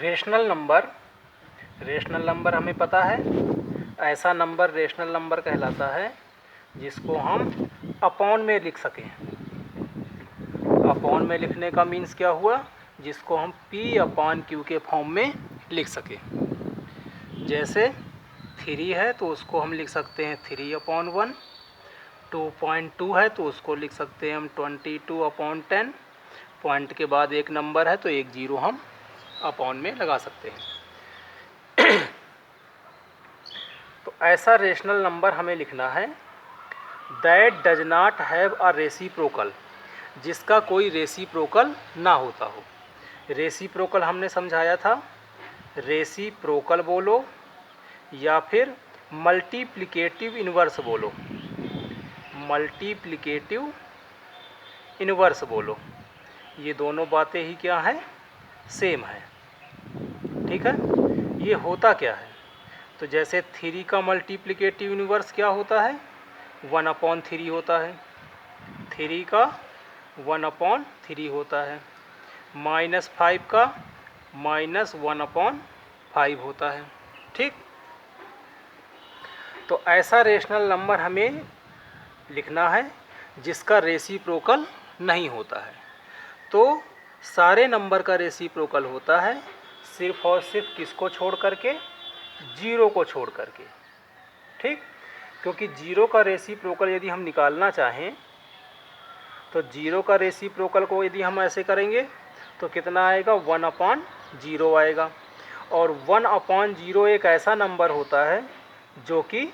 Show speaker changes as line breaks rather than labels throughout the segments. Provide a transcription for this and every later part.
Rational number हमें पता है, ऐसा नंबर रेशनल नंबर कहलाता है जिसको हम अपॉन में लिख सकें। अपॉन में लिखने का मीन्स क्या हुआ, जिसको हम P/Q के फॉर्म में लिख सकें। जैसे 3 है तो उसको हम लिख सकते हैं 3/1, 2.2 है तो उसको लिख सकते हैं हम 22/10, पॉइंट के बाद एक नंबर है तो एक जीरो हम अपॉन में लगा सकते हैं। तो ऐसा रेशनल नंबर हमें लिखना है that does not have a reciprocal, जिसका कोई रेसिप्रोकल ना होता हो। रेसिप्रोकल हमने समझाया था, रेसिप्रोकल बोलो या फिर मल्टीप्लिकेटिव इन्वर्स बोलो, मल्टीप्लिकेटिव इन्वर्स बोलो, ये दोनों बातें ही क्या हैं, सेम है। ठीक है, ये होता क्या है, तो जैसे 3 का मल्टीप्लिकेटिव इन्वर्स क्या होता है, 1/3 होता है। 3 का 1/3 होता है। -5 का -1/5 होता है। ठीक, तो ऐसा रेशनल नंबर हमें लिखना है जिसका रेसिप्रोकल नहीं होता है। तो सारे नंबर का रेसिप्रोकल होता है, सिर्फ और सिर्फ किसको छोड़ करके, जीरो को छोड़ करके। ठीक, क्योंकि जीरो का रेसिप्रोकल यदि हम निकालना चाहें तो जीरो का रेसिप्रोकल को यदि हम ऐसे करेंगे तो कितना आएगा, 1/0 आएगा। और 1/0 एक ऐसा नंबर होता है जो कि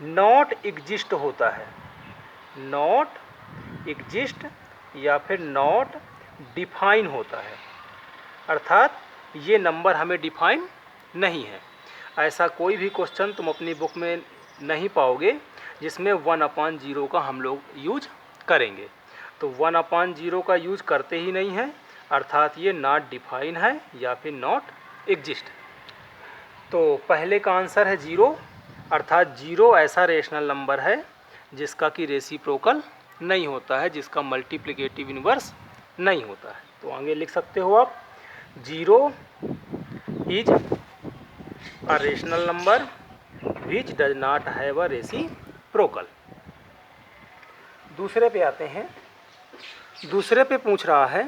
नॉट एग्जिस्ट होता है, नॉट एग्जिस्ट या फिर नॉट डिफाइन होता है, अर्थात ये नंबर हमें डिफाइन नहीं है। ऐसा कोई भी क्वेश्चन तुम अपनी बुक में नहीं पाओगे जिसमें 1/0 का हम लोग यूज करेंगे। तो 1/0 का यूज करते ही नहीं है, अर्थात ये नॉट डिफाइन है या फिर नॉट एग्जिस्ट। तो पहले का आंसर है 0, अर्थात 0 ऐसा रेशनल नंबर है जिसका कि रेसिप्रोकल नहीं होता है, जिसका मल्टीप्लिकेटिव इन्वर्स नहीं होता है। तो आगे लिख सकते हो आप, 0 is a rational number which does not have a reciprocal. दूसरे पे आते हैं। दूसरे पे पूछ रहा है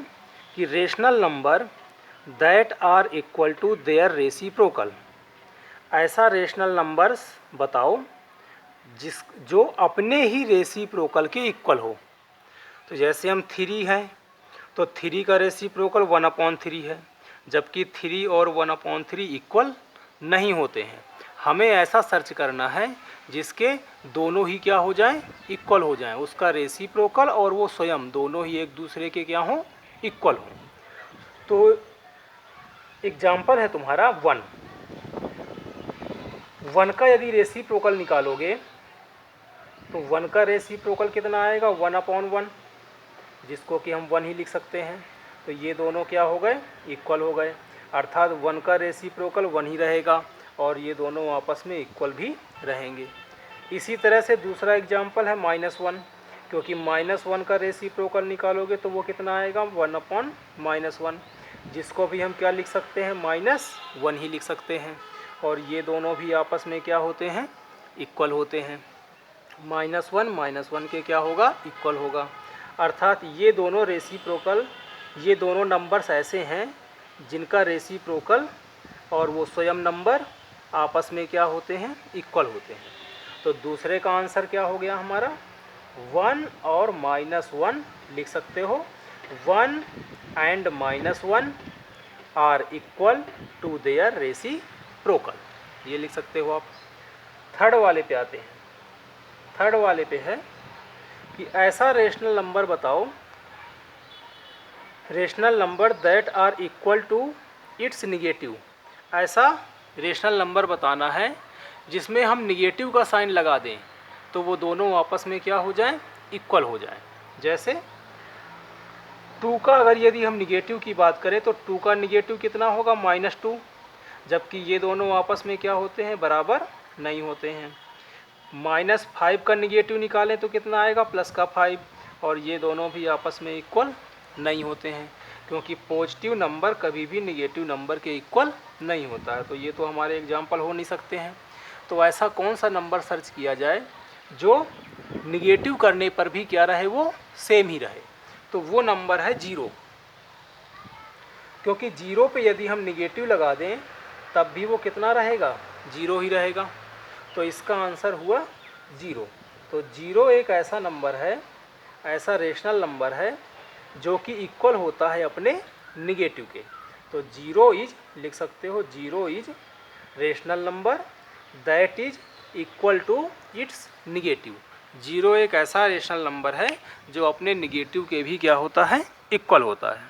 कि rational number that are equal to their reciprocal, ऐसा रेशनल नंबर्स बताओ जो अपने ही रेसिप्रोकल के इक्वल हो। तो जैसे हम 3 हैं तो 3 का रेसिप्रोकल 1/3 है, जबकि 3 और 1/3 इक्वल नहीं होते हैं। हमें ऐसा सर्च करना है जिसके दोनों ही क्या हो जाएं, इक्वल हो जाएं, उसका रेसिप्रोकल और वो स्वयं दोनों ही एक दूसरे के क्या हों, इक्वल हों। तो एग्जाम्पल है तुम्हारा 1 का यदि रेसिप्रोकल निकालोगे तो 1 का रेसिप्रोकल कितना आएगा, 1/1, जिसको कि हम 1 ही लिख सकते हैं। तो ये दोनों क्या हो गए, इक्वल हो गए, अर्थात 1 का रेसिप्रोकल 1 ही रहेगा और ये दोनों आपस में इक्वल भी रहेंगे। इसी तरह से दूसरा एग्जाम्पल है -1, क्योंकि -1 का रेसिप्रोकल निकालोगे तो वो कितना आएगा, 1/-1, जिसको भी हम क्या लिख सकते हैं, -1 ही लिख सकते हैं। और ये दोनों भी आपस में क्या होते हैं, इक्वल होते हैं। -1 के क्या होगा, इक्वल होगा, अर्थात ये दोनों रेसिप्रोकल, ये दोनों नंबर्स ऐसे हैं जिनका रेसिप्रोकल और वो स्वयं नंबर आपस में क्या होते हैं, इक्वल होते हैं। तो दूसरे का आंसर क्या हो गया हमारा, 1 और -1 लिख सकते हो। 1 and -1 are equal to their reciprocal, ये लिख सकते हो आप। थर्ड वाले पे आते हैं। थर्ड वाले पे है कि ऐसा रेशनल नंबर बताओ, rational number that are equal to its negative, ऐसा रेशनल नंबर बताना है जिसमें हम निगेटिव का साइन लगा दें तो वो दोनों आपस में क्या हो जाएं, इक्वल हो जाएं। जैसे 2 का अगर यदि हम निगेटिव की बात करें तो 2 का निगेटिव कितना होगा, -2, जबकि ये दोनों आपस में क्या होते हैं, बराबर नहीं होते हैं। -5 का निगेटिव निकालें तो कितना आएगा, +5, और ये दोनों भी आपस में इक्वल नहीं होते हैं। क्योंकि पॉजिटिव नंबर कभी भी निगेटिव नंबर के इक्वल नहीं होता है। तो ये तो हमारे एग्जाम्पल हो नहीं सकते हैं। तो ऐसा कौन सा नंबर सर्च किया जाए जो निगेटिव करने पर भी क्या रहे, वो सेम ही रहे। तो वो नंबर है 0, क्योंकि 0 पे यदि हम निगेटिव लगा दें तब भी वो कितना रहेगा, 0 ही रहेगा। तो इसका आंसर हुआ 0। तो 0 एक ऐसा नंबर है, ऐसा रेशनल नंबर है जो कि इक्वल होता है अपने निगेटिव के। तो 0 इज, लिख सकते हो 0 is rational number that is equal to its negative. 0 एक ऐसा रेशनल नंबर है जो अपने निगेटिव के भी क्या होता है, इक्वल होता है।